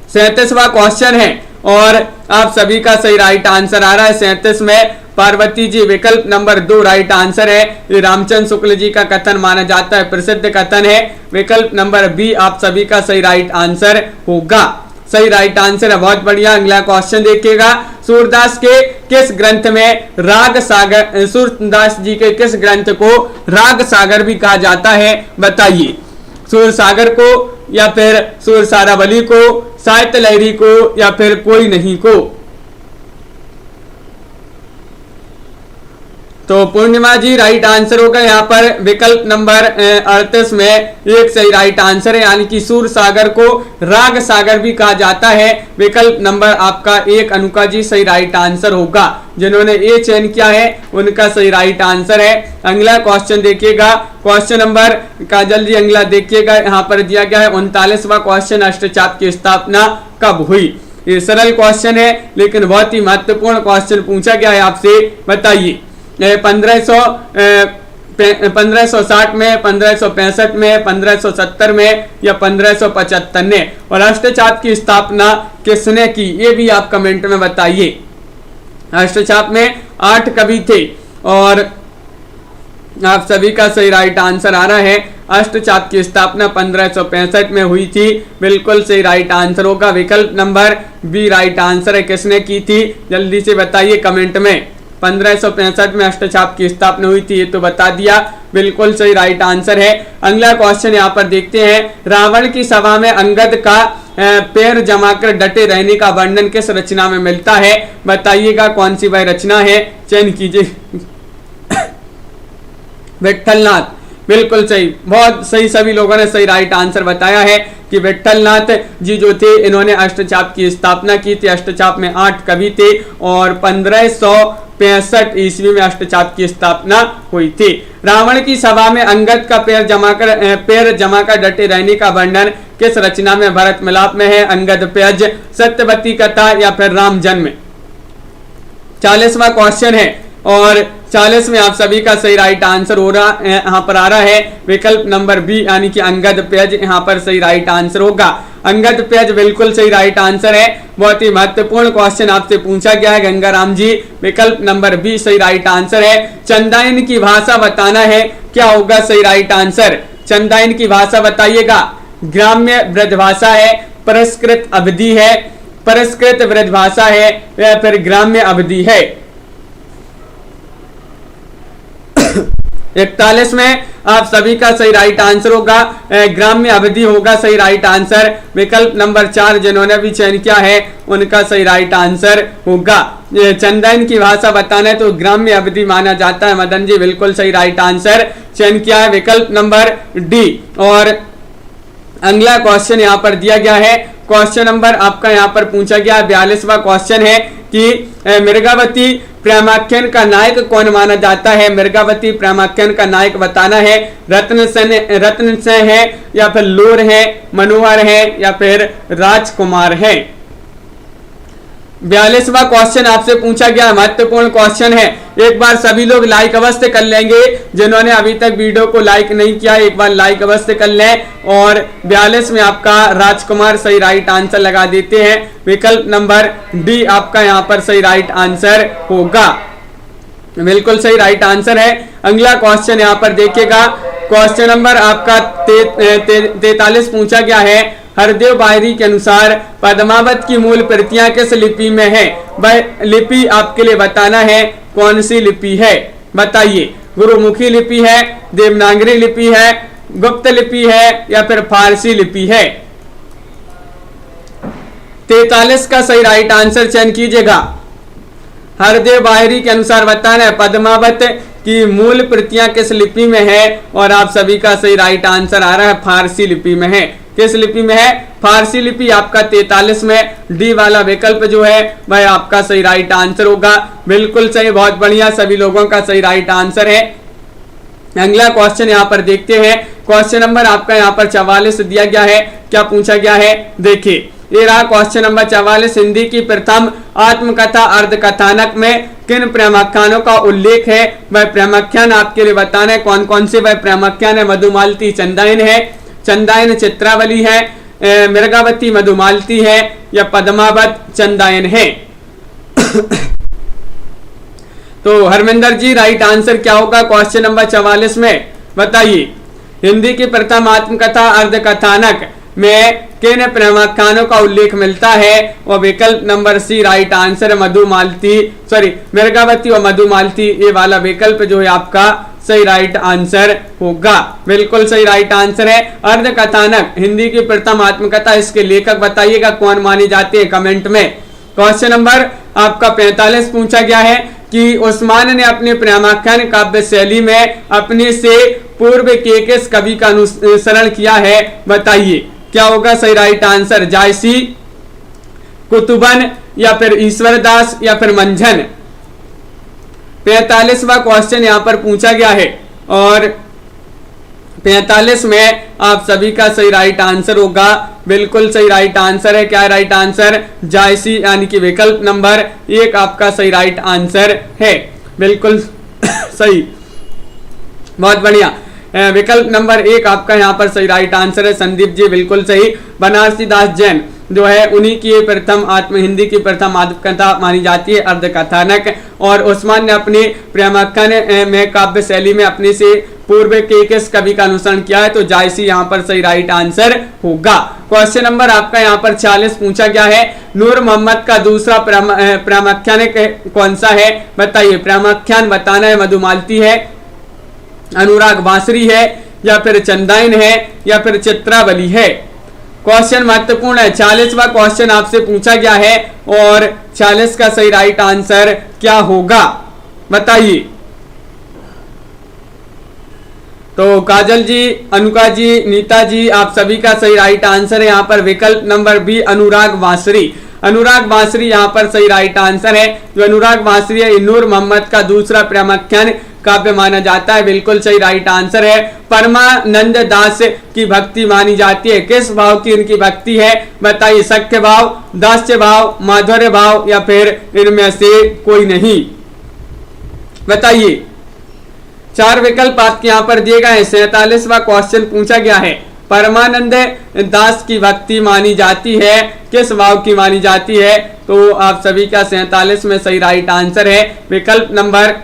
37वां क्वेश्चन है और आप सभी का सही राइट आंसर आ रहा है 37 में पार्वती जी। विकल्प नंबर 2 राइट आंसर है। ये रामचंद्र शुक्ल जी का कथन माना जाता है, प्रसिद्ध कथन है। विकल्प नंबर बी आप सभी का सही राइट आंसर होगा, सही राइट आंसर है। बहुत बढ़िया। अगला क्वेश्चन देखिएगा, सूरदास के किस ग्रंथ में राग सागर, सूरदास जी के किस ग्रंथ को राग सागर भी कहा जाता है? बताइए, सूर सागर को या फिर सूर सारावली को, साहित्य लहरी को या फिर कोई नहीं को? तो पूर्णिमा जी राइट आंसर होगा यहाँ पर विकल्प नंबर 38 में एक सही राइट आंसर है, यानी कि सूर सागर को राग सागर भी कहा जाता है। विकल्प नंबर आपका 1 अनुका जी सही राइट आंसर होगा। जिन्होंने ए चयन किया है उनका सही राइट आंसर है। अगला क्वेश्चन देखिएगा, क्वेश्चन नंबर काजल जी अगला देखिएगा, यहाँ पर दिया गया है 39वां क्वेश्चन, अष्टचाप की स्थापना कब हुई? ये सरल क्वेश्चन है लेकिन बहुत ही महत्वपूर्ण क्वेश्चन पूछा गया है आपसे। बताइए 1560 में, 1565 में, 1570 में या 1575 में? और अष्टचाप की स्थापना किसने की? ये भी आप कमेंट में बताइए। अष्टचाप में 8 कवि थे और आप सभी का सही राइट आंसर आ रहा है। अष्टचाप की स्थापना 1565 में हुई थी। बिल्कुल सही राइट आंसर होगा। विकल्प नंबर बी राइट आंसर है। किसने की थी? जल्दी से बताइए कमेंट में। 1565 में अष्टचाप की स्थापना हुई थी, ये तो बता दिया। बिल्कुल सही राइट आंसर है। अगला क्वेश्चन यहाँ पर देखते हैं, रावण की सभा में अंगद का पैर जमाकर डटे रहने का वर्णन किस रचना में मिलता है? बताइएगा कौन सी वह रचना है, चयन कीजिए। विट्ठलनाथ, बिल्कुल सही, बहुत सही, सभी लोगों ने सही राइट आंसर बताया है कि विट्ठलनाथ जी जो थे इन्होंने अष्टचाप की स्थापना की थी। अष्टचाप में 8 कवि थे और 1565 ईस्वी में अष्टचाप की स्थापना हुई थी। रावण की सभा में अंगद का पैर जमाकर डटे रहने का वर्णन किस रचना में भरत मिलाप में है? अंगद पेज, सत्यवती कथा या फिर राम जन्म। 40वां क्वेश्चन है और 40 में आप सभी का सही राइट आंसर हो रहा है, यहाँ पर आ रहा है विकल्प नंबर बी यानी कि अंगद पेज यहाँ पर सही राइट आंसर होगा। अंगद पेज बिल्कुल सही राइट आंसर है। बहुत ही महत्वपूर्ण क्वेश्चन आपसे पूछा गया है गंगाराम जी, विकल्प नंबर बी सही राइट आंसर है। चंदायन की भाषा बताना है, क्या होगा सही राइट आंसर? चंदायन की भाषा बताइएगा। ग्राम्य ब्रजभाषा है, परिष्कृत अवधि है, परिष्कृत ब्रजभाषा है या फिर ग्राम्य अवधि है? 41 में आप सभी का सही राइट आंसर होगा ग्राम्य अवधि होगा सही राइट आंसर। विकल्प नंबर 4 जिन्होंने भी चयन किया है उनका सही राइट आंसर होगा। चंदन की भाषा बताना है तो ग्राम्य अवधि माना जाता है। मदन जी बिल्कुल सही राइट आंसर चयन किया है विकल्प नंबर डी। और अगला क्वेश्चन यहाँ पर दिया गया है, क्वेश्चन नंबर आपका यहाँ पर पूछा गया 42वां क्वेश्चन है कि मृगावती प्रेमाख्यान का नायक कौन माना जाता है? मृगावती प्रेमाख्यान का नायक बताना है। रत्न सेन है या फिर लोर है, मनोहर है या फिर राजकुमार है? 42वां क्वेश्चन आपसे पूछा गया महत्वपूर्ण क्वेश्चन है। एक बार सभी लोग लाइक अवश्य कर लेंगे, जिन्होंने अभी तक वीडियो को लाइक नहीं किया एक बार लाइक अवश्य कर लें। और 42 में आपका राजकुमार सही राइट आंसर लगा देते हैं। विकल्प नंबर डी आपका यहाँ पर सही राइट आंसर होगा, बिल्कुल सही राइट आंसर है। अगला क्वेश्चन यहाँ पर देखिएगा, क्वेश्चन नंबर आपका 43 पूछा गया है। हरदेव बाहरी के अनुसार पद्मावत की मूल प्रतियां किस लिपि में है? वह लिपि आपके लिए बताना है, कौन सी लिपि है बताइए। गुरुमुखी लिपि है, देवनागरी लिपि है, गुप्त लिपि है या फिर फारसी लिपि है? 43 का सही राइट आंसर चयन कीजिएगा। हरदेव बाहरी के अनुसार बताना है पद्मावत की मूल प्रतियां किस लिपि में है और आप सभी का सही राइट आंसर आ रहा है फारसी लिपि में है। किस लिपि में है? फारसी लिपि आपका 43 में डी वाला विकल्प जो है वह आपका सही राइट आंसर होगा, बिल्कुल सही, बहुत बढ़िया, सभी लोगों का सही राइट आंसर है। अगला क्वेश्चन यहाँ पर देखते हैं, क्वेश्चन नंबर आपका यहाँ पर 44 दिया गया है। क्या पूछा गया है देखिए, ये रहा क्वेश्चन नंबर 44। हिंदी की प्रथम आत्मकथा अर्धकथानक में किन प्रेमाख्यानों का उल्लेख है? वह प्रेमाख्यान आपके लिए बताना है कौन कौन से वह प्रेमाख्यान है। मधुमालती चंदायन है, चंदायन चित्रावली है, मृगावती मधुमालती है या पद्मावत चंदायन है? तो हरमिंदर जी राइट आंसर क्या होगा क्वेश्चन नंबर 44 में बताइए। हिंदी की प्रथम आत्मकथा अर्धकथानक में किन प्रेमाख्यानों का उल्लेख मिलता है? और विकल्प number C right answer Madhumalati Mrigavati और मधुमालती, ये वाला विकल्प जो है आपका सही राइट आंसर होगा, बिल्कुल सही राइट आंसर है। अर्धकथानक हिंदी की प्रथम आत्मकथा, इसके लेखक बताइएगा कौन माने जाते हैं कमेंट में। क्वेश्चन नंबर आपका 45 पूछा गया है कि उस्मान ने अपने प्रेमाख्यान काव्य शैली में अपने से पूर्व के किस कवि का अनुसरण किया है बताइए। क्या होगा सही राइट आंसर? जायसी, कुतुबन या फिर ईश्वरदास या फिर मंझन? 45वां क्वेश्चन यहाँ पर पूछा गया है और 45 में आप सभी का सही राइट आंसर होगा, बिल्कुल सही राइट आंसर है। क्या राइट आंसर? जायसी यानी कि विकल्प नंबर 1 आपका सही राइट आंसर है, बिल्कुल सही, बहुत बढ़िया, विकल्प नंबर 1 आपका यहाँ पर सही राइट आंसर है। संदीप जी बिल्कुल सही। बनारसी दास जैन जो है उन्हीं की प्रथम हिंदी की प्रथम आत्मकथा मानी जाती है अर्धकथानक। और उस्मान ने अपने प्रेमाख्यान में काव्य शैली में अपने से पूर्व के किस कवि का अनुसरण किया है? तो जायसी यहाँ पर सही राइट आंसर होगा। क्वेश्चन नंबर आपका यहाँ पर 46 पूछा गया है। नूर मोहम्मद का दूसरा प्रेमाख्यान कौन सा है बताइए। प्रेमाख्यान बताना है, मधुमालती है, अनुराग बांसुरी है या फिर चंदायन है या फिर चित्रावली है? क्वेश्चन महत्वपूर्ण है। 40वां क्वेश्चन आपसे पूछा गया है और 40 का सही राइट आंसर क्या होगा बताइए। तो काजल जी, अनुका जी, नीता जी, आप सभी का सही राइट आंसर है यहाँ पर विकल्प नंबर बी, अनुराग बांसुरी। अनुराग बांसुरी यहाँ पर सही राइट आंसर है। जो अनुराग बांसुरी है नूर मोहम्मद का दूसरा प्रेमाख्यान काव्य माना जाता है, बिल्कुल सही राइट आंसर है। परमानंद दास की भक्ति मानी जाती है, किस भाव की इनकी भक्ति है बताइए। सख्य भाव, दास्य भाव, माधुर्य भाव या फिर इनमें से कोई नहीं बताइए। 4 विकल्प आपके यहाँ पर दिए गए हैं। 47वां क्वेश्चन पूछा गया है, परमानंद दास की भक्ति मानी जाती है, किस भाव की मानी जाती है। तो आप सभी का 47 में सही राइट आंसर है विकल्प नंबर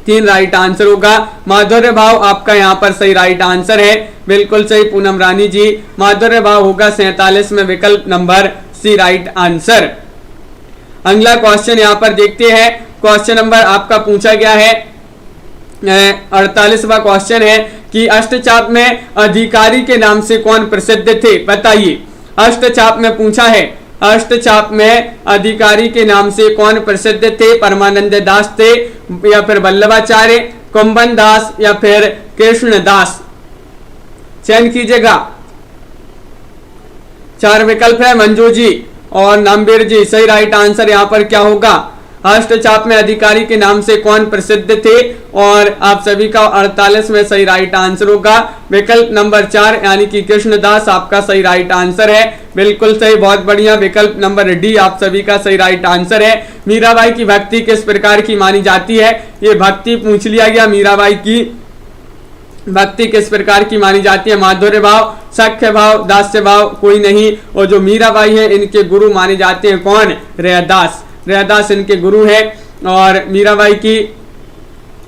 3 राइट आंसर होगा। माधुर्य भाव आपका यहाँ पर सही राइट आंसर है, बिल्कुल सही पूनम रानी जी। माधुर्य भाव होगा 47 में विकल्प नंबर सी राइट आंसर। अगला क्वेश्चन यहाँ पर देखते हैं। क्वेश्चन नंबर आपका पूछा गया है 48वां क्वेश्चन है कि अष्टचाप में अधिकारी के नाम से कौन प्रसिद्ध थे बताइए। अष्टचाप में पूछा है, अष्टचाप में अधिकारी के नाम से कौन प्रसिद्ध थे। परमानंद दास थे या फिर वल्लभाचार्य, कुंभन दास या फिर कृष्ण दास, चयन कीजिएगा। 4 विकल्प है मंजू जी और नामवीर जी। सही राइट आंसर यहाँ पर क्या होगा। अष्टचाप में अधिकारी के नाम से कौन प्रसिद्ध थे और आप सभी का 48 में सही राइट आंसर होगा विकल्प नंबर 4 यानी कि कृष्णदास आपका सही राइट आंसर है, बिल्कुल सही, बहुत बढ़िया। विकल्प नंबर डी आप सभी का सही राइट आंसर है। मीराबाई की भक्ति किस प्रकार की मानी जाती है, ये भक्ति पूछ लिया गया। मीराबाई की भक्ति किस प्रकार की मानी जाती है। माधुर्य भाव, सख्य भाव, दास्य भाव, कोई नहीं। और जो मीराबाई है इनके गुरु माने जाते हैं कौन, रैदास। रैदास इनके गुरु है और मीराबाई की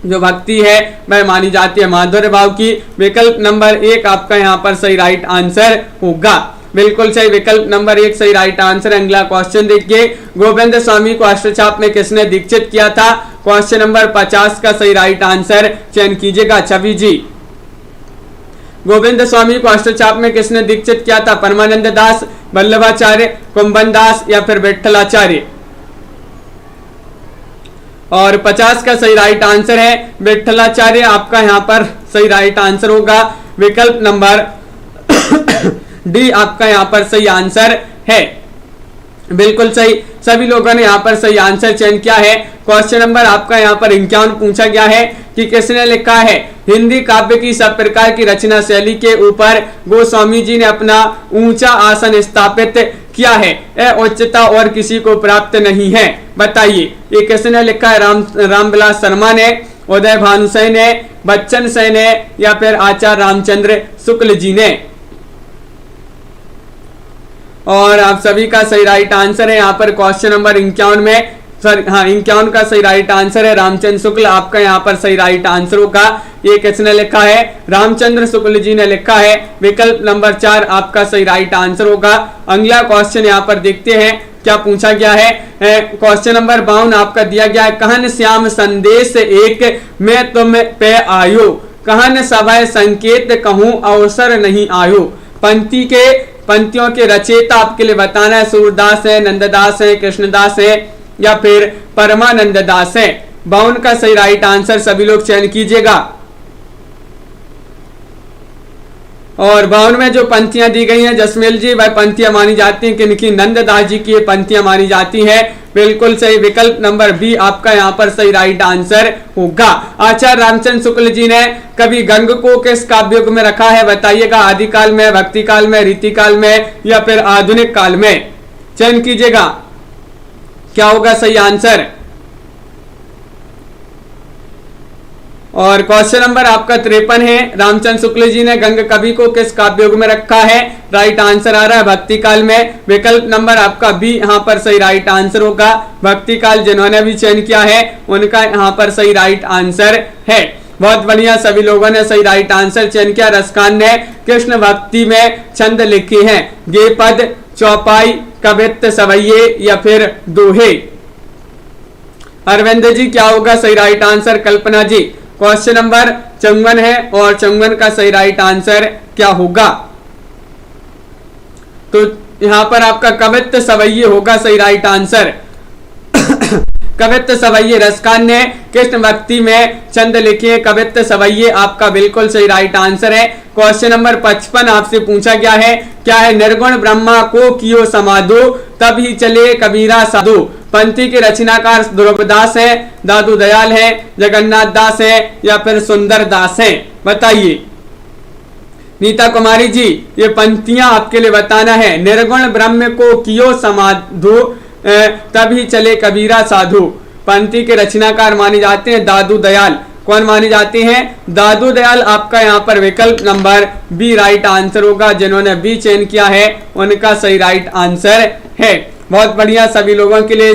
जो भक्ति है वह मानी जाती है माधुर्य भाव की। विकल्प नंबर 1 आपका यहाँ पर सही राइट आंसर होगा, बिल्कुल सही। विकल्प नंबर 1 सही राइट आंसर। अगला क्वेश्चन देखिए, गोविंद स्वामी को अष्टचाप में किसने दीक्षित किया था। क्वेश्चन नंबर 50 का सही राइट आंसर चयन कीजिएगा छवि जी। गोविंद स्वामी को अष्टचाप में किसने दीक्षित किया था। परमानंद दास, वल्लभाचार्य, कुंभन दास या फिर विठलाचार्य। और 50 का सही राइट आंसर है विठलाचार्य, आपका यहाँ पर सही राइट आंसर होगा। विकल्प नंबर डी आपका यहाँ पर सही आंसर है, बिल्कुल सही। सभी लोगों ने यहाँ पर सही आंसर चयन किया है। क्वेश्चन नंबर आपका यहाँ पर 51 पूछा गया है कि किसने लिखा है, हिंदी काव्य की सब प्रकार की रचना शैली के ऊपर गोस्वामी जी ने अपना ऊंचा आसन स्थापित किया है, यह उच्चता और किसी को प्राप्त नहीं है बताइए। ये किसने लिखा है, रामविलास शर्मा ने, उदय भानुशाली ने, बच्चन सेन ने या फिर आचार्य रामचंद्र शुक्ल जी ने। और आप सभी का सही राइट आंसर है यहाँ पर क्वेश्चन नंबर 51 में, सर हाँ 51 का सही राइट आंसर है रामचंद्र शुक्ल, आपका यहाँ पर सही राइट आंसर होगा। ये किसने लिखा है, रामचंद्र शुक्ल जी ने लिखा है। विकल्प नंबर 4 आपका सही राइट आंसर होगा। अगला क्वेश्चन यहाँ पर देखते हैं क्या पूछा गया है। क्वेश्चन नंबर 52 आपका दिया गया है, कहन श्याम संदेश एक मैं तुम पे आयो, कहन सभय संकेत कहूं अवसर नहीं आयो। पंक्तियों के रचयिता आपके लिए बताना है, सूरदास है, नंददास है, कृष्णदास है या फिर परमानंद दास है। 52 का सही राइट आंसर सभी लोग चयन कीजिएगा। और 52 में जो पंक्तियां दी गई हैं जसमेल जी, वह पंक्तियां मानी जाती हैं किनकी, नंददास जी की ये पंक्तियां मानी जाती हैं, बिल्कुल सही। विकल्प नंबर बी आपका यहाँ पर सही राइट आंसर होगा। आचार्य रामचंद्र शुक्ल जी ने कवि गंग को किस काव्य युग में रखा है बताइएगा, आदिकाल में, भक्ति काल में, रीतिकाल में या फिर आधुनिक काल में, चयन कीजिएगा क्या होगा सही आंसर। और क्वेश्चन नंबर आपका 53 है, रामचंद्र शुक्ल जी ने गंग कवि को किस काव्य युग में रखा है। राइट आंसर आ रहा है भक्ति काल में। विकल्प नंबर आपका बी यहाँ पर सही राइट आंसर होगा। भक्ति काल जिन्होंने भी चयन किया है उनका यहाँ पर सही राइट आंसर है। बहुत बढ़िया, सभी लोगों ने सही राइट आंसर चयन किया। रसखान ने कृष्ण भक्ति में छंद लिखे हैं, गे पद, चौपाई, कवित्त, सवैये या फिर दोहे। अरविंद जी क्या होगा सही राइट आंसर। कल्पना जी क्वेश्चन नंबर 54 है और 54 का सही राइट आंसर क्या होगा। तो यहाँ पर आपका कवित्त सवैये होगा सही राइट आंसर। कवित्त सवैये रसकान्य कृष्ण भक्ति में छंद लिखिए कवित्त सवैये आपका बिल्कुल सही राइट आंसर है। क्वेश्चन नंबर 55 आपसे पूछा गया है, क्या है? निर्गुण ब्रह्मा को कियो समाधो तब ही चले कबीरा साधु। पंक्ति के रचनाकार ध्रुवदास है, दादू दयाल है, जगन्नाथ दास है या फिर सुंदर दास है? बताइए नीता कुमारी जी, ये पंक्तियां आपके लिए बताना है। निर्गुण ब्रह्म को कियो समाधु तभी चले कबीरा साधु। पंक्ति के रचनाकार माने जाते हैं दादू दयाल। कौन माने जाते हैं? दादू दयाल। आपका यहाँ पर विकल्प नंबर बी राइट आंसर होगा। जिन्होंने बी चयन किया है उनका सही राइट आंसर है। बहुत बढ़िया, सभी लोगों के लिए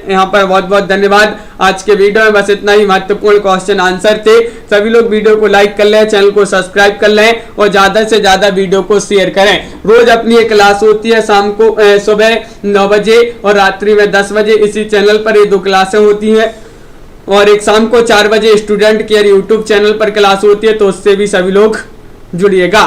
यहाँ पर बहुत बहुत धन्यवाद। आज के वीडियो में बस इतना ही महत्वपूर्ण क्वेश्चन आंसर थे। सभी लोग वीडियो को लाइक कर लें, चैनल को सब्सक्राइब कर लें और ज्यादा से ज्यादा वीडियो को शेयर करें। रोज अपनी एक क्लास होती है, शाम को सुबह 9 बजे और रात्रि में 10 बजे। इसी चैनल पर ये 2 क्लासें होती हैं और एक शाम को 4 बजे स्टूडेंट केयर यूट्यूब चैनल पर क्लास होती है, तो उससे भी सभी लोग जुड़िएगा।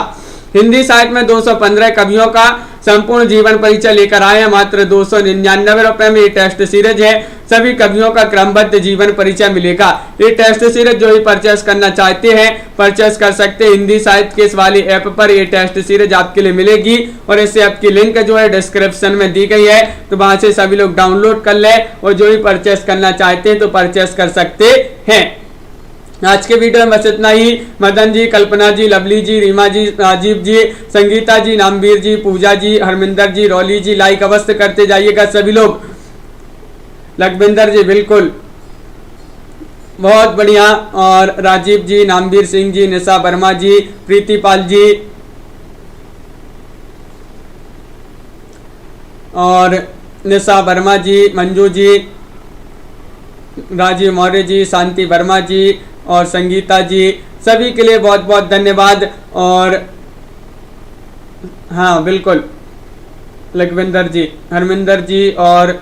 हिंदी साहित्य में 215 कवियों का संपूर्ण जीवन परिचय लेकर आए हैं। मात्र 299 रुपए में ये टेस्ट सीरीज है। सभी कवियों का क्रमबद्ध जीवन परिचय मिलेगा। ये टेस्ट सीरीज जो ही परचेस करना चाहते हैं परचेस कर सकते हैं। हिंदी साहित्य के इस वाली ऐप पर ये टेस्ट सीरीज आपके लिए मिलेगी और इस ऐप की लिंक जो है डिस्क्रिप्शन में दी गई है, तो वहां से सभी लोग डाउनलोड कर ले और जो ही परचेस करना चाहते हैं तो परचेस कर सकते हैं। आज के वीडियो में बस इतना ही। मदन जी, कल्पना जी, लवली जी, रीमा जी, राजीव जी, संगीता जी, नामवीर जी, पूजा जी, हरमिंदर जी, रौली जी, लाइक अवश्य करते जाइएगा सभी लोग। लखविंदर जी बिल्कुल बहुत बढ़िया, और राजीव जी, नामवीर सिंह जी, निशा वर्मा जी, प्रीतिपाल जी और निशा वर्मा जी, मंजू जी, राजीव मौर्य जी, शांति वर्मा जी और संगीता जी, सभी के लिए बहुत बहुत धन्यवाद। और हाँ बिल्कुल लखविंदर जी, हरमिंदर जी और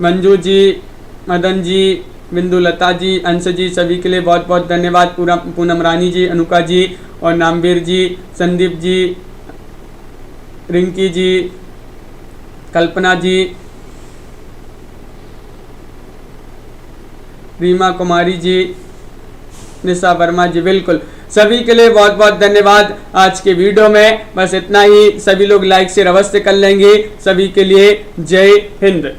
मंजू जी, मदन जी, बिंदु लता जी, अंश जी, सभी के लिए बहुत बहुत धन्यवाद। पूनम रानी जी, अनुका जी और नामवीर जी, संदीप जी, रिंकी जी, कल्पना जी, रीमा कुमारी जी, निशा वर्मा जी, बिल्कुल सभी के लिए बहुत बहुत धन्यवाद। आज के वीडियो में बस इतना ही। सभी लोग लाइक शेयर अवश्य कर लेंगे। सभी के लिए जय हिंद।